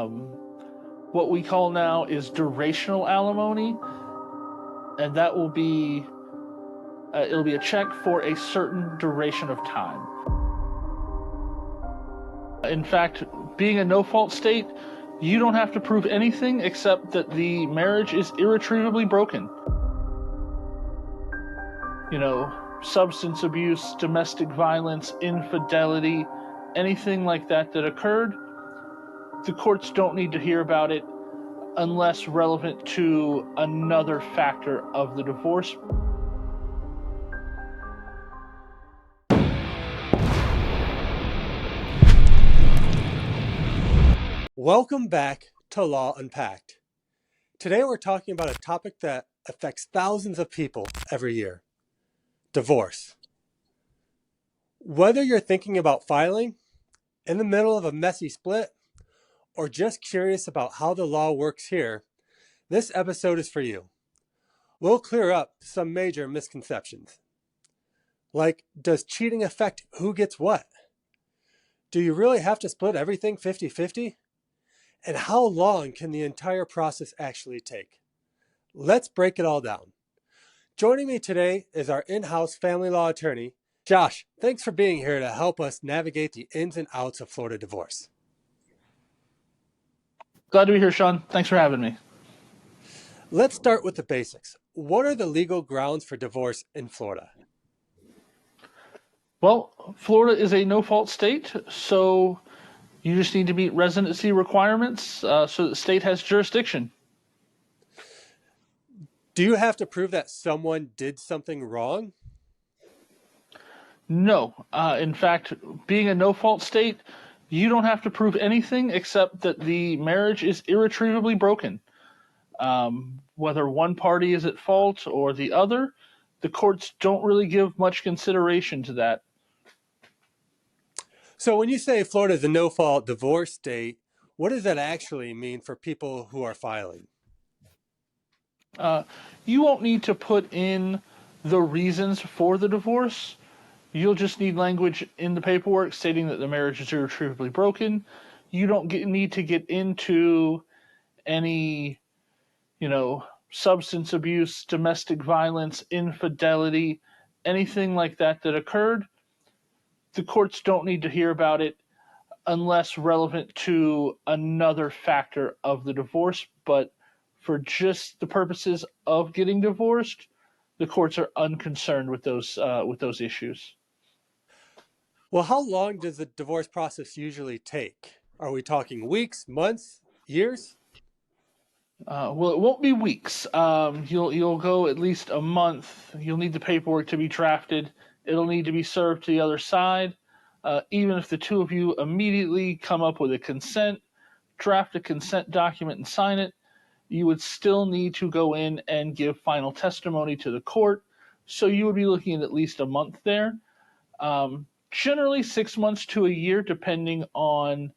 What we call now is durational alimony, and that will be it'll be a check for a certain duration of time. In fact, being a no-fault state, you don't have to prove anything except that the marriage is irretrievably broken. You know, substance abuse, domestic violence, infidelity, anything like that occurred, the courts don't need to hear about it unless relevant to another factor of the divorce. Welcome back to Law Unpacked. Today we're talking about a topic that affects thousands of people every year: divorce. Whether you're thinking about filing, in the middle of a messy split, or just curious about how the law works here, this episode is for you. We'll clear up some major misconceptions. Like, does cheating affect who gets what? Do you really have to split everything 50-50? And how long can the entire process actually take? Let's break it all down. Joining me today is our in-house family law attorney, Josh. Thanks for being here to help us navigate the ins and outs of Florida divorce. Glad to be here, Sean. Thanks for having me. Let's start with the basics. What are the legal grounds for divorce in Florida? Well, Florida is a no-fault state, so you just need to meet residency requirements so that the state has jurisdiction. Do you have to prove that someone did something wrong? No. In fact, being a no-fault state, you don't have to prove anything except that the marriage is irretrievably broken. Whether one party is at fault or the other, the courts don't really give much consideration to that. So when you say Florida is a no-fault divorce state, what does that actually mean for people who are filing? You won't need to put in the reasons for the divorce. You'll just need language in the paperwork stating that the marriage is irretrievably broken. You don't need to get into any, substance abuse, domestic violence, infidelity, anything like that occurred. The courts don't need to hear about it unless relevant to another factor of the divorce. But for just the purposes of getting divorced, the courts are unconcerned with those issues. Well, how long does the divorce process usually take? Are we talking weeks, months, years? Well, it won't be weeks. You'll go at least a month. You'll need the paperwork to be drafted. It'll need to be served to the other side. Even if the two of you immediately come up with a consent, draft a consent document and sign it, you would still need to go in and give final testimony to the court. So you would be looking at least a month there. Generally 6 months to a year, depending on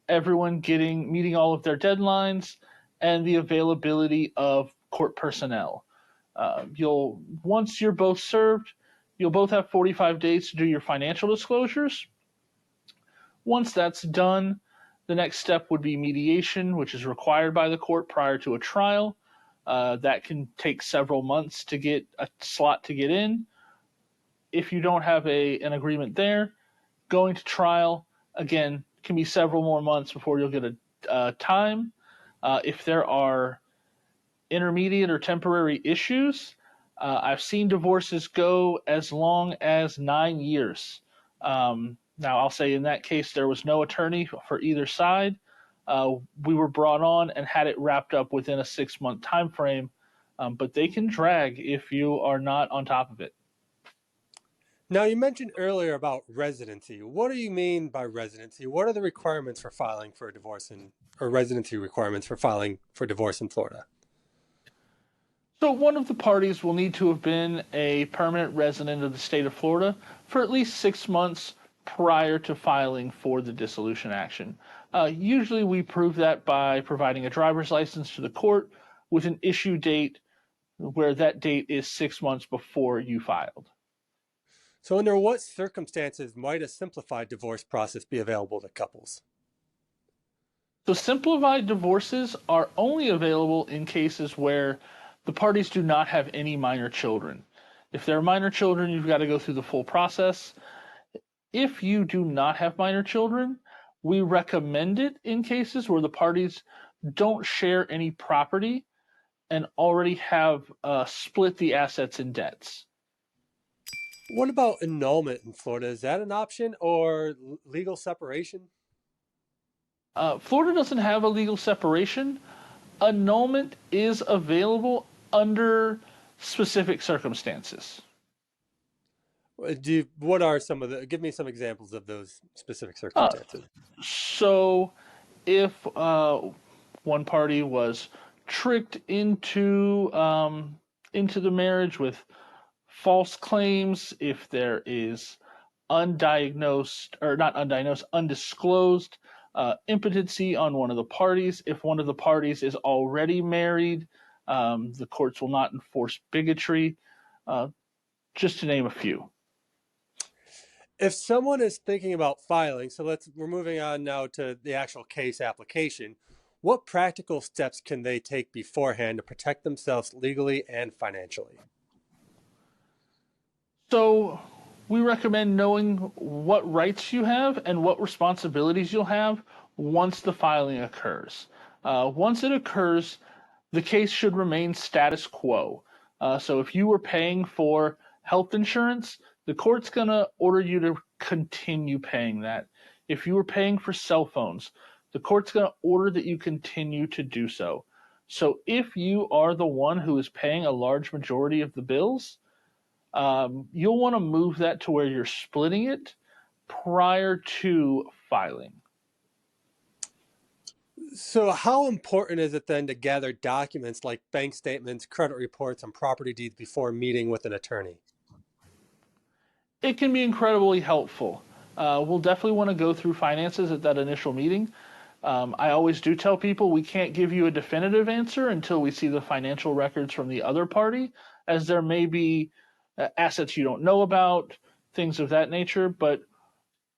everyone meeting all of their deadlines and the availability of court personnel. Once you're both served, you'll both have 45 days to do your financial disclosures. Once that's done, the next step would be mediation, which is required by the court prior to a trial. That can take several months to get a slot to get in. If you don't have an agreement there, going to trial, again, can be several more months before you'll get a time. If there are intermediate or temporary issues, I've seen divorces go as long as 9 years. Now, I'll say in that case, there was no attorney for either side. We were brought on and had it wrapped up within a 6-month time frame, but they can drag if you are not on top of it. Now, you mentioned earlier about residency. What do you mean by residency? What are the requirements for filing for a divorce or residency requirements for filing for divorce in Florida? So one of the parties will need to have been a permanent resident of the state of Florida for at least 6 months prior to filing for the dissolution action. Usually we prove that by providing a driver's license to the court with an issue date where that date is 6 months before you filed. So under what circumstances might a simplified divorce process be available to couples? So simplified divorces are only available in cases where the parties do not have any minor children. If there are minor children, you've got to go through the full process. If you do not have minor children, we recommend it in cases where the parties don't share any property and already have split the assets and debts. What about annulment in Florida? Is that an option or legal separation? Florida doesn't have a legal separation. Annulment is available under specific circumstances. What are some of the, give me some examples of those specific Uh, circumstances. so, if one party was tricked into the marriage with false claims, if there is undiagnosed or not undiagnosed, undisclosed impotency on one of the parties, if one of the parties is already married, the courts will not enforce bigotry, uh, just to name a few. If someone is thinking about filing, so we're moving on now to the actual case application. What practical steps can they take beforehand to protect themselves legally and financially? So we recommend knowing what rights you have and what responsibilities you'll have once the filing occurs. Once it occurs, the case should remain status quo. So if you were paying for health insurance, the court's going to order you to continue paying that. If you were paying for cell phones, the court's going to order that you continue to do so. So if you are the one who is paying a large majority of the bills, you'll want to move that to where you're splitting it prior to filing. So, how important is it then to gather documents like bank statements, credit reports, and property deeds before meeting with an attorney? It can be incredibly helpful. We'll definitely want to go through finances at that initial meeting. I always do tell people we can't give you a definitive answer until we see the financial records from the other party, as there may be assets you don't know about, things of that nature. But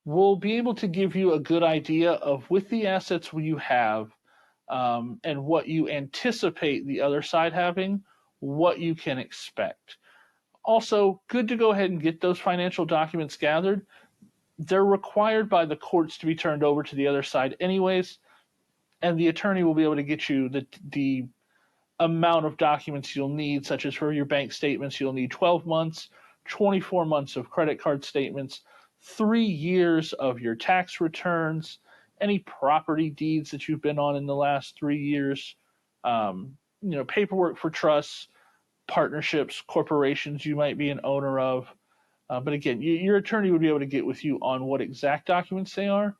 we'll be able to give you a good idea of, with the assets you have, and what you anticipate the other side having, what you can expect. Also, good to go ahead and get those financial documents gathered. They're required by the courts to be turned over to the other side, anyways, and the attorney will be able to get you the amount of documents you'll need, such as for your bank statements, you'll need 12 months, 24 months of credit card statements, 3 years of your tax returns, any property deeds that you've been on in the last 3 years, paperwork for trusts, partnerships, corporations you might be an owner of. But again, your attorney would be able to get with you on what exact documents they are.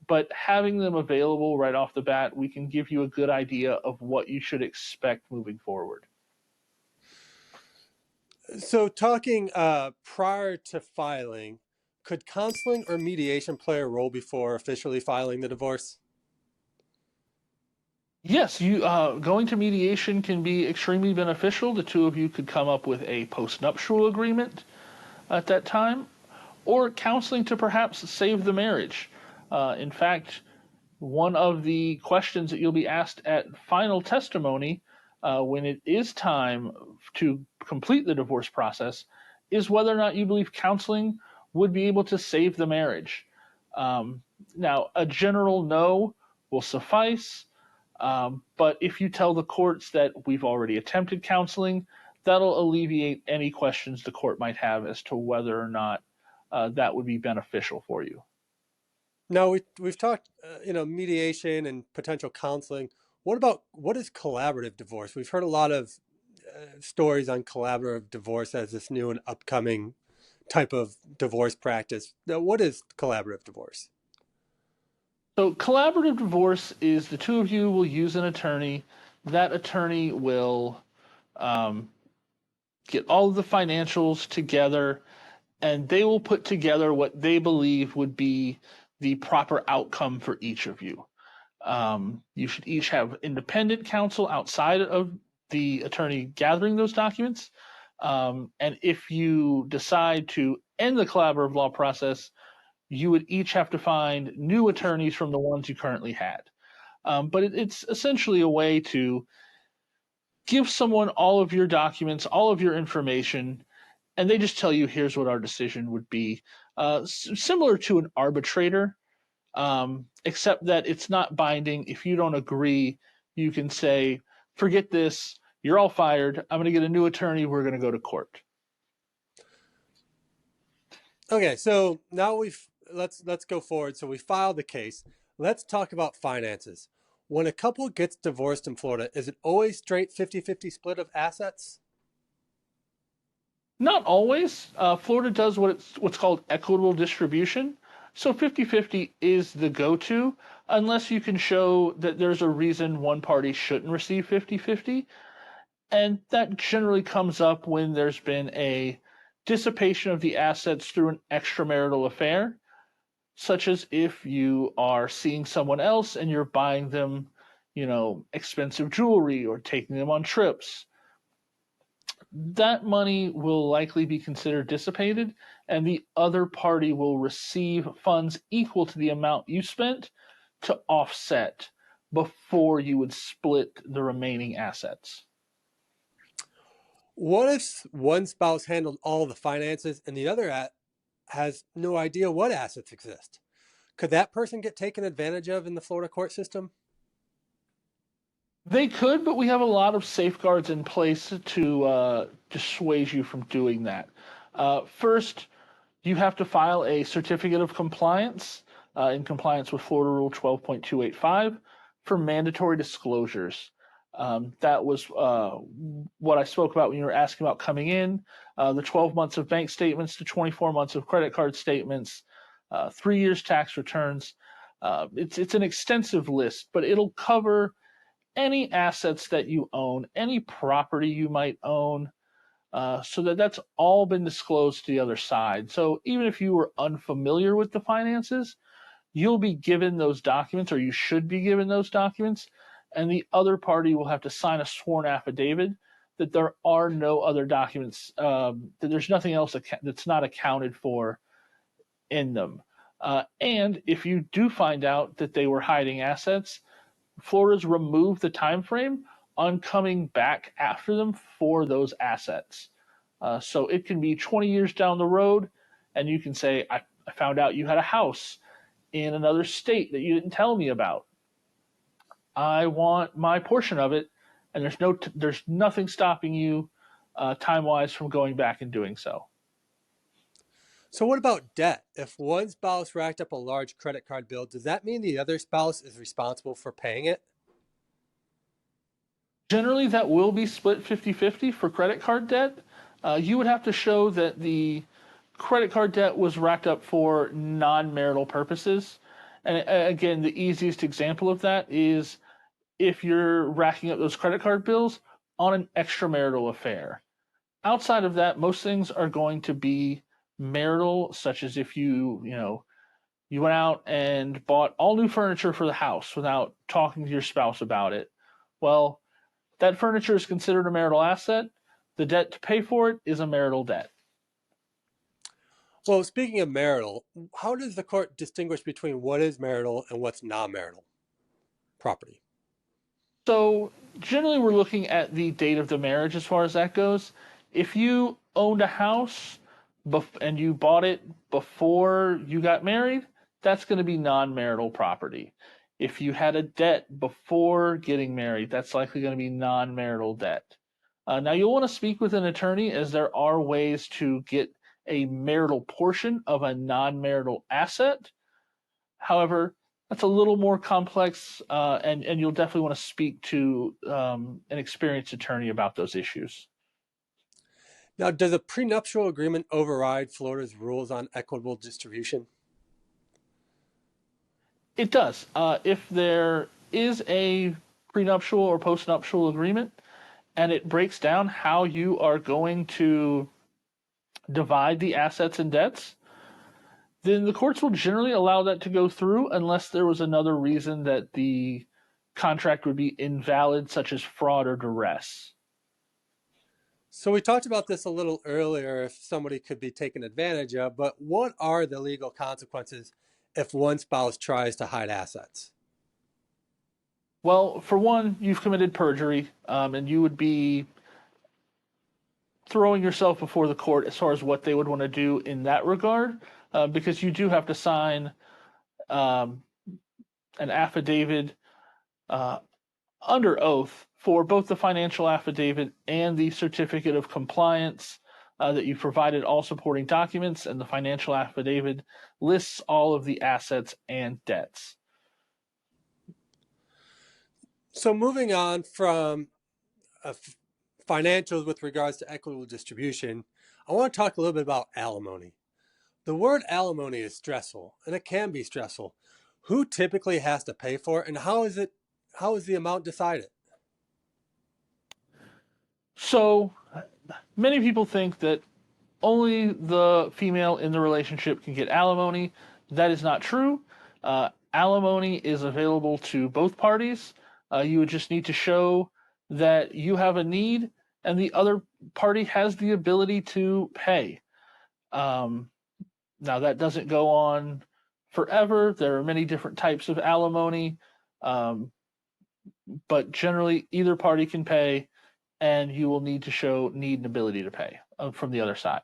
But having them available right off the bat, we can give you a good idea of what you should expect moving forward. So, talking prior to filing, could counseling or mediation play a role before officially filing the divorce? Yes, you going to mediation can be extremely beneficial. The two of you could come up with a postnuptial agreement at that time, or counseling to perhaps save the marriage. In fact, one of the questions that you'll be asked at final testimony, when it is time to complete the divorce process, is whether or not you believe counseling would be able to save the marriage. Now, a general no will suffice, but if you tell the courts that we've already attempted counseling, that'll alleviate any questions the court might have as to whether or not that would be beneficial for you. Now we've talked, mediation and potential counseling. What is collaborative divorce? We've heard a lot of stories on collaborative divorce as this new and upcoming type of divorce practice. Now, what is collaborative divorce? So, collaborative divorce is the two of you will use an attorney. That attorney will um, get all of the financials together, and they will put together what they believe would be the proper outcome for each of you. You should each have independent counsel outside of the attorney gathering those documents. And if you decide to end the collaborative law process, you would each have to find new attorneys from the ones you currently had. But it's essentially a way to give someone all of your documents, all of your information, and they just tell you, here's what our decision would be. Similar to an arbitrator, except that it's not binding. If you don't agree, you can say, forget this, you're all fired. I'm going to get a new attorney. We're going to go to court. Okay, so now let's go forward. So we filed the case. Let's talk about finances. When a couple gets divorced in Florida, is it always straight 50-50 split of assets? Not always. Florida does what's called equitable distribution. So 50-50 is the go-to unless you can show that there's a reason one party shouldn't receive 50-50. And that generally comes up when there's been a dissipation of the assets through an extramarital affair, such as if you are seeing someone else and you're buying them, expensive jewelry or taking them on trips. That money will likely be considered dissipated, and the other party will receive funds equal to the amount you spent to offset before you would split the remaining assets. What if one spouse handled all the finances and the other has no idea what assets exist? Could that person get taken advantage of in the Florida court system? They could, but we have a lot of safeguards in place to dissuade you from doing that. First, you have to file a certificate of compliance in compliance with Florida Rule 12.285 for mandatory disclosures. That was what I spoke about when you were asking about coming in, the 12 months of bank statements to 24 months of credit card statements, 3 years tax returns. It's an extensive list, but it'll cover any assets that you own, any property you might own, so that's all been disclosed to the other side. So even if you were unfamiliar with the finances, you'll be given those documents, or you should be given those documents, and the other party will have to sign a sworn affidavit that there are no other documents, that there's nothing else that's not accounted for in them. And if you do find out that they were hiding assets, Florida's removed the time frame on coming back after them for those assets. So it can be 20 years down the road, and you can say, I found out you had a house in another state that you didn't tell me about. I want my portion of it, and there's nothing stopping you time wise from going back and doing so. So what about debt? If one spouse racked up a large credit card bill, does that mean the other spouse is responsible for paying it? Generally, that will be split 50-50 for credit card debt. You would have to show that the credit card debt was racked up for non-marital purposes. And again, the easiest example of that is if you're racking up those credit card bills on an extramarital affair. Outside of that, most things are going to be marital, such as if you went out and bought all new furniture for the house without talking to your spouse about it. Well, that furniture is considered a marital asset. The debt to pay for it is a marital debt. Well, speaking of marital, how does the court distinguish between what is marital and what's non-marital property? So generally, we're looking at the date of the marriage as far as that goes. If you owned a house and you bought it before you got married, that's going to be non-marital property. If you had a debt before getting married, that's likely going to be non-marital debt. Now, you'll want to speak with an attorney, as there are ways to get a marital portion of a non-marital asset. However, that's a little more complex, and you'll definitely want to speak to an experienced attorney about those issues. Now, does a prenuptial agreement override Florida's rules on equitable distribution? It does. If there is a prenuptial or postnuptial agreement, and it breaks down how you are going to divide the assets and debts, then the courts will generally allow that to go through unless there was another reason that the contract would be invalid, such as fraud or duress. So we talked about this a little earlier, if somebody could be taken advantage of, but what are the legal consequences if one spouse tries to hide assets? Well, for one, you've committed perjury, and you would be throwing yourself before the court as far as what they would want to do in that regard, because you do have to sign um, an affidavit uh, under oath for both the financial affidavit and the certificate of compliance, that you provided all supporting documents, and the financial affidavit lists all of the assets and debts. So moving on from financials with regards to equitable distribution, I want to talk a little bit about alimony. The word alimony is stressful, and it can be stressful. Who typically has to pay for it, and how is the amount decided? So many people think that only the female in the relationship can get alimony. That is not true. Alimony is available to both parties. You would just need to show that you have a need and the other party has the ability to pay. Um, Now, that doesn't go on forever. There are many different types of alimony, um, but generally, either party can pay, and you will need to show need and ability to pay from the other side.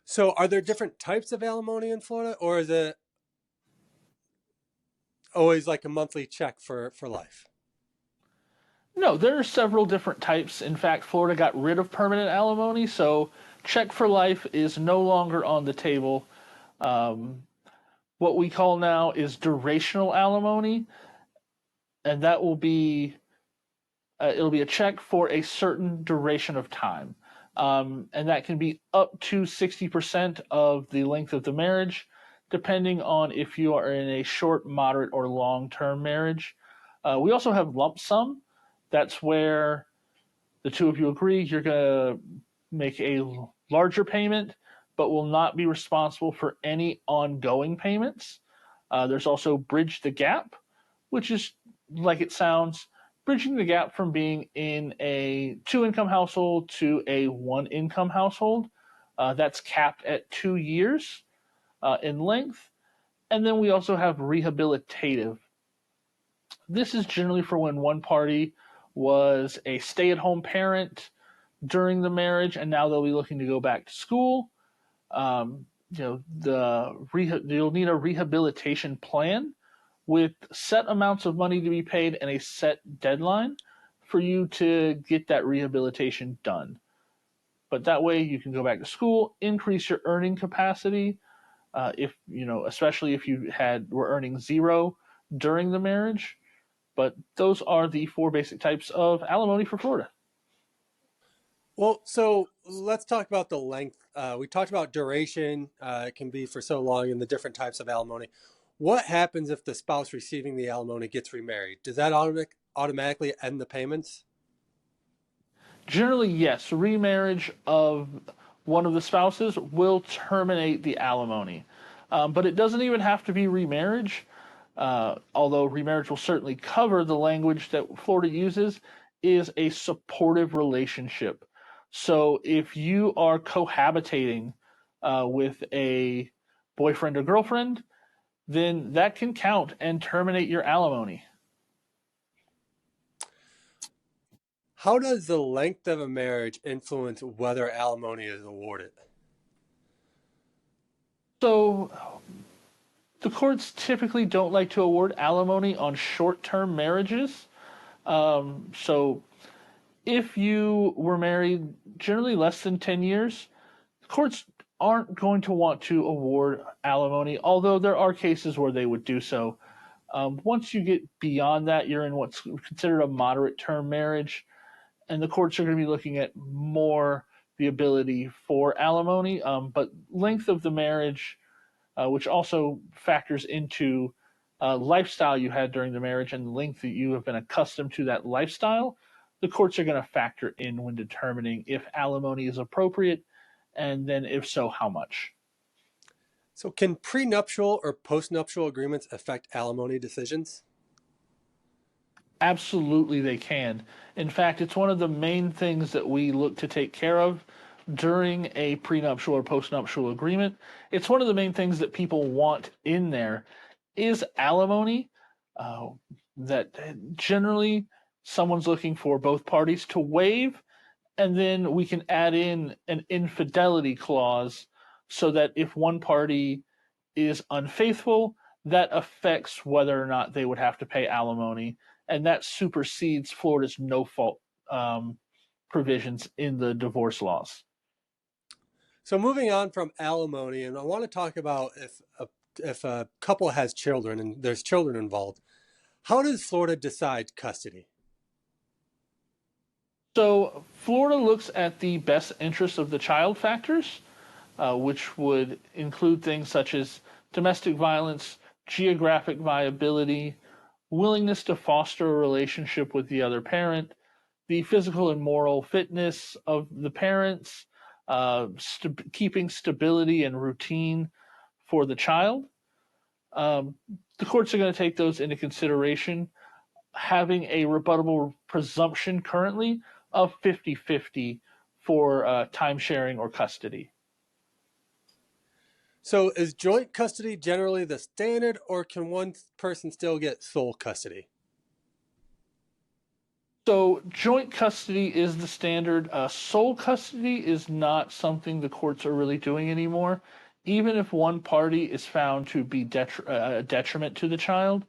So are there different types of alimony in Florida, or is it always like a monthly check for life? No, there are several different types. In fact, Florida got rid of permanent alimony, so check for life is no longer on the table. Um, what we call now is durational alimony, and that will be it'll be a check for a certain duration of time, and that can be up to 60% of the length of the marriage, depending on if you are in a short, moderate, or long-term marriage. We also have lump sum. That's where the two of you agree you're going to make a larger payment, but will not be responsible for any ongoing payments. There's also bridge the gap, which is like it sounds, bridging the gap from being in a two income household to a one income household. That's capped at 2 years in length. And then we also have rehabilitative. This is generally for when one party was a stay at home parent during the marriage and now they'll be looking to go back to school. You'll need a rehabilitation plan with set amounts of money to be paid and a set deadline for you to get that rehabilitation done. But that way you can go back to school, increase your earning capacity. If you know, especially if you were earning zero during the marriage. But those are the four basic types of alimony for Florida. Well, so let's talk about the length. We talked about duration. It can be for so long and the different types of alimony. What happens if the spouse receiving the alimony gets remarried? Does that automatically end the payments? Generally, yes, remarriage of one of the spouses will terminate the alimony. But it doesn't even have to be remarriage, although remarriage will certainly cover the language that Florida uses, is a supportive relationship. So if you are cohabitating with a boyfriend or girlfriend, then that can count and terminate your alimony. How does the length of a marriage influence whether alimony is awarded? So the courts typically don't like to award alimony on short-term marriages. So if you were married generally less than 10 years, the courts aren't going to want to award alimony, although there are cases where they would do so. Once you get beyond that, you're in what's considered a moderate term marriage, and the courts are going to be looking at more the ability for alimony. But length of the marriage, which also factors into lifestyle you had during the marriage and the length that you have been accustomed to that lifestyle, the courts are going to factor in when determining if alimony is appropriate, and then if so, how much. So, can prenuptial or postnuptial agreements affect alimony decisions? Absolutely, they can. In fact, it's one of the main things that we look to take care of during a prenuptial or postnuptial agreement. It's one of the main things that people want in there is alimony, uh, that generally someone's looking for both parties to waive, and then we can add in an infidelity clause so that if one party is unfaithful, that affects whether or not they would have to pay alimony, and that supersedes Florida's no fault um, provisions in the divorce laws. So moving on from alimony, and I want to talk about if a couple has children and there's children involved, how does Florida decide custody? So Florida looks at the best interest of the child factors, which would include things such as domestic violence, geographic viability, willingness to foster a relationship with the other parent, the physical and moral fitness of the parents, keeping stability and routine for the child. Um, the courts are going to take those into consideration, having a rebuttable presumption currently of 50-50 for time sharing or custody. So is joint custody generally the standard, or can one person still get sole custody? So joint custody is the standard. Sole custody is not something the courts are really doing anymore. Even if one party is found to be a detriment to the child,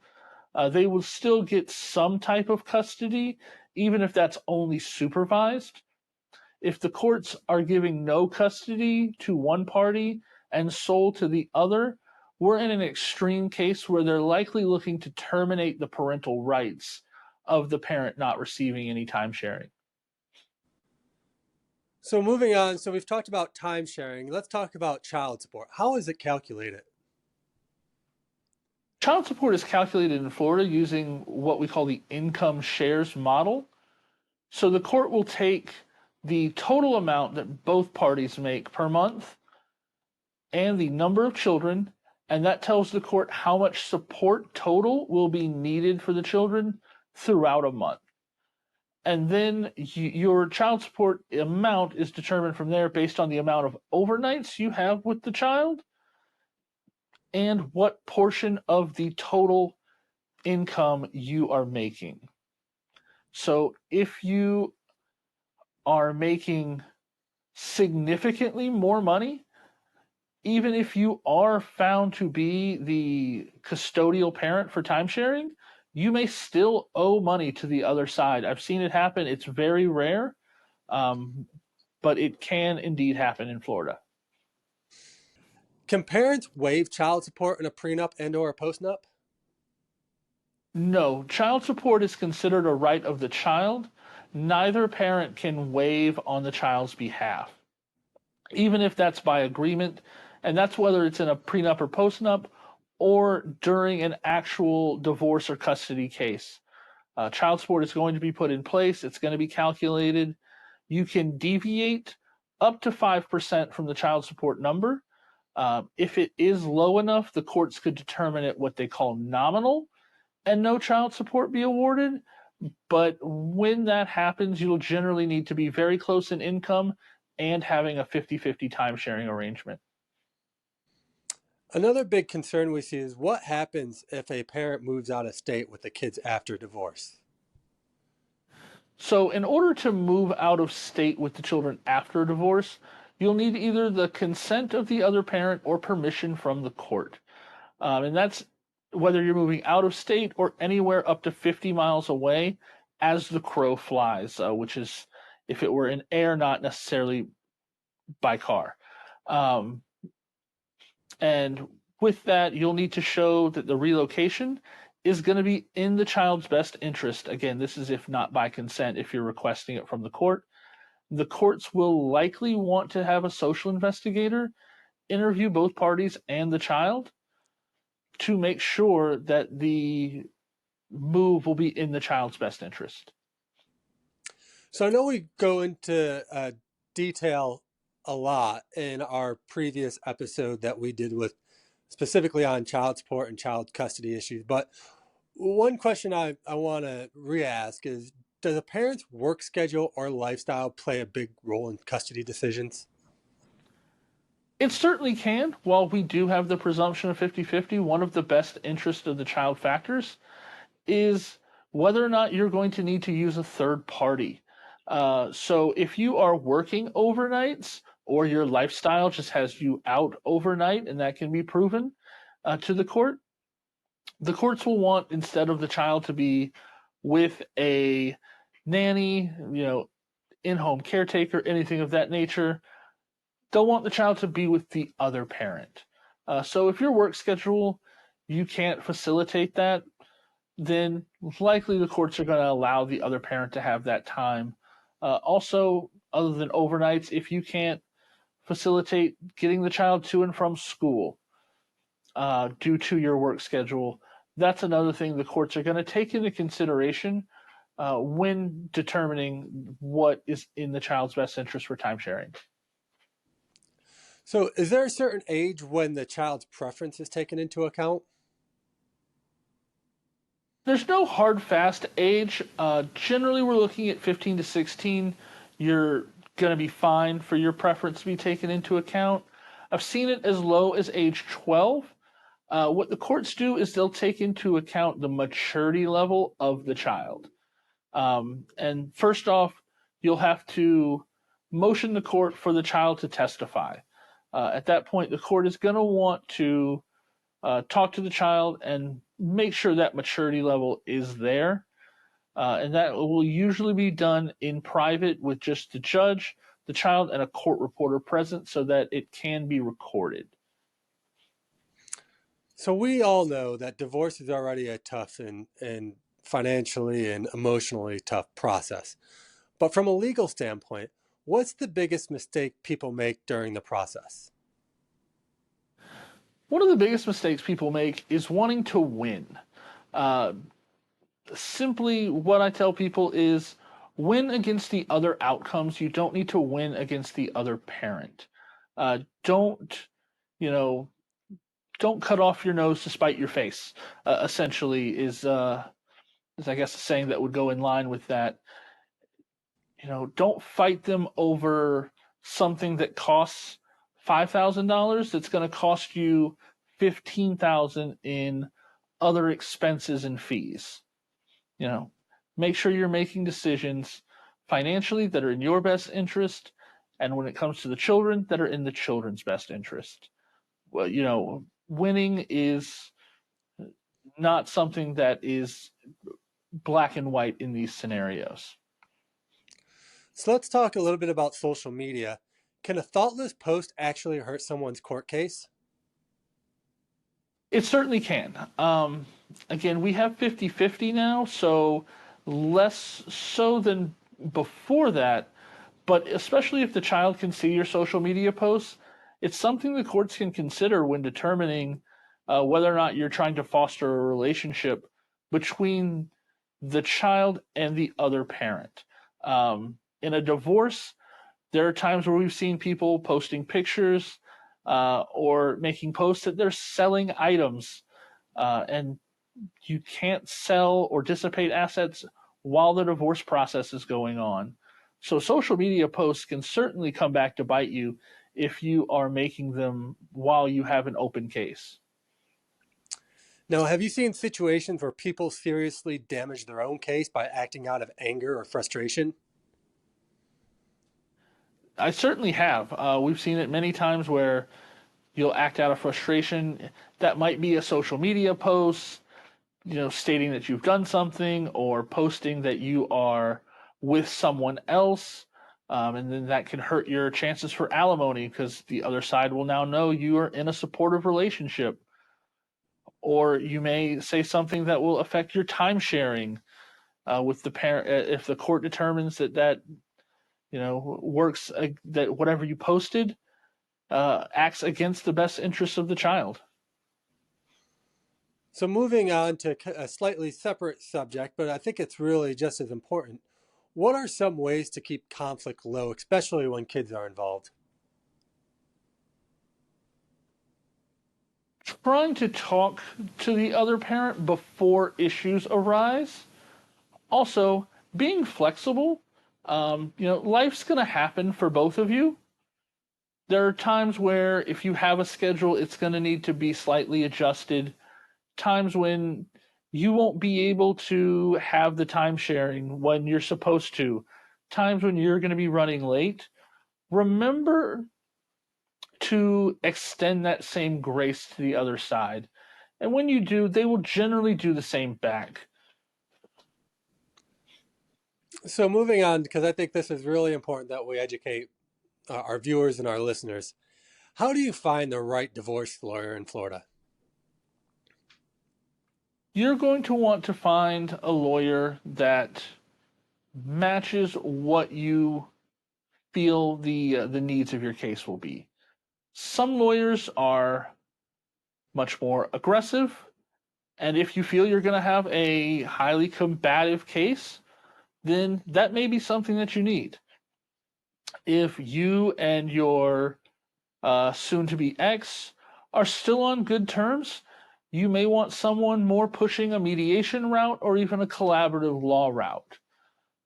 they will still get some type of custody, even if that's only supervised. If the courts are giving no custody to one party and sole to the other, we're in an extreme case where they're likely looking to terminate the parental rights of the parent not receiving any time sharing. So moving on, so we've talked about time sharing. Let's talk about child support. How is it calculated? Child support is calculated in Florida using what we call the income shares model. So the court will take the total amount that both parties make per month and the number of children, and that tells the court how much support total will be needed for the children throughout a month. And then your child support amount is determined from there based on the amount of overnights you have with the child and what portion of the total income you are making. So if you are making significantly more money, even if you are found to be the custodial parent for time sharing, you may still owe money to the other side. I've seen it happen. It's very rare, um, but it can indeed happen in Florida. Can parents waive child support in a prenup and or a postnup? No, child support is considered a right of the child. Neither parent can waive on the child's behalf, even if that's by agreement. And that's whether it's in a prenup or postnup or during an actual divorce or custody case. Child support is going to be put in place, it's going to be calculated. You can deviate up to 5% from the child support number. If it is low enough, the courts could determine it what they call nominal and no child support be awarded. But when that happens, you'll generally need to be very close in income and having a 50-50 time sharing arrangement. Another big concern we see is what happens if a parent moves out of state with the kids after divorce? So, in order to move out of state with the children after a divorce, you'll need either the consent of the other parent or permission from the court. And that's whether you're moving out of state or anywhere up to 50 miles away as the crow flies, which is if it were in air, not necessarily by car. Um, and with that, you'll need to show that the relocation is going to be in the child's best interest. Again, this is if not by consent, if you're requesting it from the court. The courts will likely want to have a social investigator interview both parties and the child to make sure that the move will be in the child's best interest. So I know we go into detail a lot in our previous episode that we did with specifically on child support and child custody issues. But one question I want to re-ask is, does a parent's work schedule or lifestyle play a big role in custody decisions? It certainly can. While we do have the presumption of 50-50, one of the best interest of the child factors is whether or not you're going to need to use a third party. So if you are working overnights or your lifestyle just has you out overnight, and that can be proven to the courts will want, instead of the child to be with a nanny, in-home caretaker, anything of that nature, they'll want the child to be with the other parent. So if your work schedule, you can't facilitate that, then likely the courts are going to allow the other parent to have that time. Also, other than overnights, if you can't facilitate getting the child to and from school due to your work schedule, that's another thing the courts are going to take into consideration when determining what is in the child's best interest for time sharing. So, is there a certain age when the child's preference is taken into account? There's no hard fast age. Generally, we're looking at 15 to 16. You're going to be fine for your preference to be taken into account. I've seen it as low as age 12. What the courts do is they'll take into account the maturity level of the child. And first off, you'll have to motion the court for the child to testify. At that point, the court is going to want to talk to the child and make sure that maturity level is there. And that will usually be done in private with just the judge, the child, and a court reporter present so that it can be recorded. So, we all know that divorce is already a tough and financially and emotionally tough process. But from a legal standpoint, what's the biggest mistake people make during the process? One of the biggest mistakes people make is wanting to win. Uh, Simply, what I tell people is win against the other outcomes. You don't need to win against the other parent. Don't, you know, don't cut off your nose to spite your face. Essentially, is I guess a saying that would go in line with that. Don't fight them over something that costs $5,000. That's going to cost you 15,000 in other expenses and fees. You know, make sure you're making decisions financially that are in your best interest, and when it comes to the children, that are in the children's best interest. Well, winning is not something that is black and white in these scenarios. So, let's talk a little bit about social media. Can a thoughtless post actually hurt someone's court case? It certainly can. Again, we have 50-50 now, so less so than before that. But especially if the child can see your social media posts, it's something the courts can consider when determining whether or not you're trying to foster a relationship between the child and the other parent. In a divorce, there are times where we've seen people posting pictures or making posts that they're selling items, and you can't sell or dissipate assets while the divorce process is going on. So social media posts can certainly come back to bite you if you are making them while you have an open case. Now, have you seen situations where people seriously damage their own case by acting out of anger or frustration? I certainly have. We've seen it many times where you'll act out of frustration. That might be a social media post, stating that you've done something or posting that you are with someone else. And then that can hurt your chances for alimony because the other side will now know you are in a supportive relationship. Or you may say something that will affect your time sharing with the parent if the court determines that works, that whatever you posted acts against the best interests of the child. So, moving on to a slightly separate subject, but I think it's really just as important. What are some ways to keep conflict low, especially when kids are involved? Trying to talk to the other parent before issues arise. Also, being flexible. Life's going to happen for both of you. There are times where if you have a schedule, it's going to need to be slightly adjusted. Times when You won't be able to have the time sharing when you're supposed to, times when you're going to be running late. Remember to extend that same grace to the other side. And when you do, they will generally do the same back. So moving on, because I think this is really important that we educate our viewers and our listeners. How do you find the right divorce lawyer in Florida? You're going to want to find a lawyer that matches what you feel the needs of your case will be. Some lawyers are much more aggressive, and if you feel you're going to have a highly combative case, then that may be something that you need. If you and your soon to be ex are still on good terms, you may want someone more pushing a mediation route or even a collaborative law route.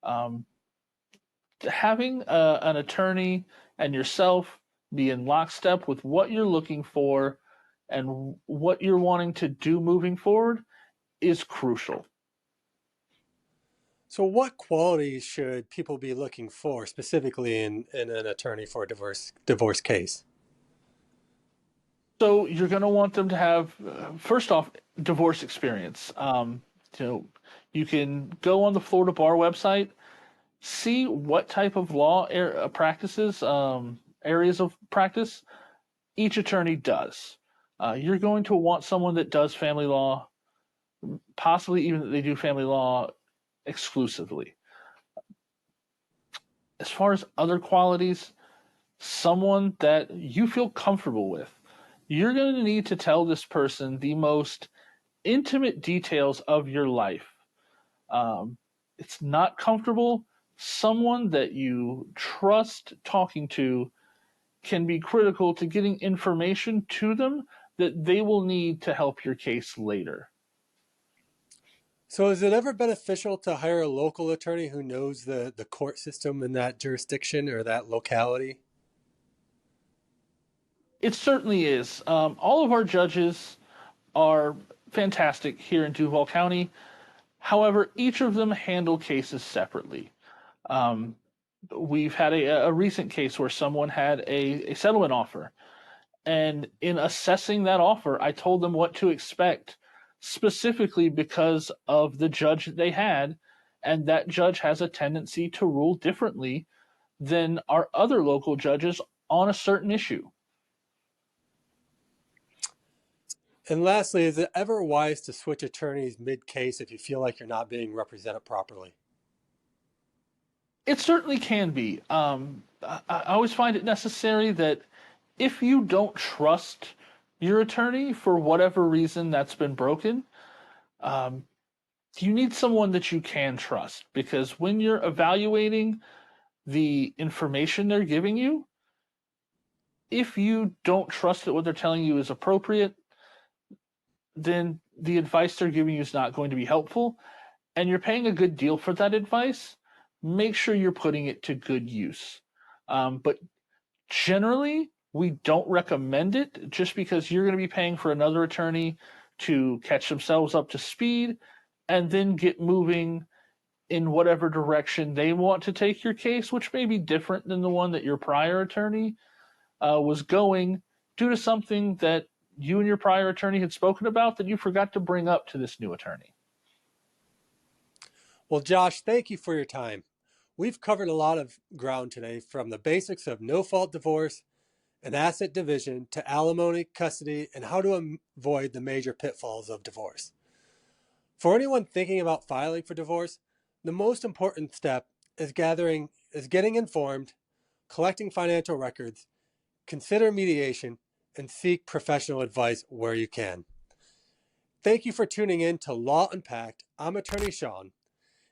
Um, Having an attorney and yourself be in lockstep with what you're looking for and what you're wanting to do moving forward is crucial. So what qualities should people be looking for specifically in an attorney for a divorce case? So you're going to want them to have, first off, divorce experience. You know, you can go on the Florida Bar website, see what type of law practices, areas of practice each attorney does. You're going to want someone that does family law, possibly even that they do family law exclusively. As far as other qualities, someone that you feel comfortable with. You're going to need to tell this person the most intimate details of your life. It's not comfortable. Someone that you trust talking to can be critical to getting information to them that they will need to help your case later. So is it ever beneficial to hire a local attorney who knows the court system in that jurisdiction or that locality? It certainly is. All of our judges are fantastic here in Duval County. However, each of them handle cases separately. Um, we've had a recent case where someone had a settlement offer. And in assessing that offer, I told them what to expect, specifically because of the judge that they had. And that judge has a tendency to rule differently than our other local judges on a certain issue. And lastly, is it ever wise to switch attorneys mid-case if you feel like you're not being represented properly? It certainly can be. I always find it necessary that if you don't trust your attorney for whatever reason that's been broken, um, you need someone that you can trust, because when you're evaluating the information they're giving you, if you don't trust that what they're telling you is appropriate, then the advice they're giving you is not going to be helpful, and you're paying a good deal for that advice. Make sure you're putting it to good use. But generally, we don't recommend it, just because you're going to be paying for another attorney to catch themselves up to speed and then get moving in whatever direction they want to take your case, which may be different than the one that your prior attorney was going, due to something that you and your prior attorney had spoken about that you forgot to bring up to this new attorney. Well, Josh, thank you for your time. We've covered a lot of ground today, from the basics of no-fault divorce and asset division to alimony, custody, and how to avoid the major pitfalls of divorce. For anyone thinking about filing for divorce, the most important step is getting informed, collecting financial records, consider mediation, and seek professional advice where you can. Thank you for tuning in to Law Unpacked. I'm Attorney Sean.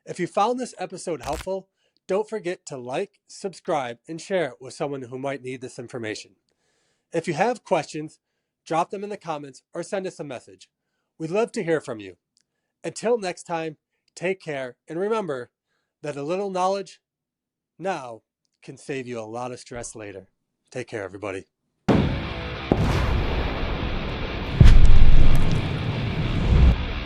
If you found this episode helpful, don't forget to like, subscribe, and share it with someone who might need this information. If you have questions, drop them in the comments or send us a message. We'd love to hear from you. Until next time, take care, and remember that a little knowledge now can save you a lot of stress later. Take care, everybody.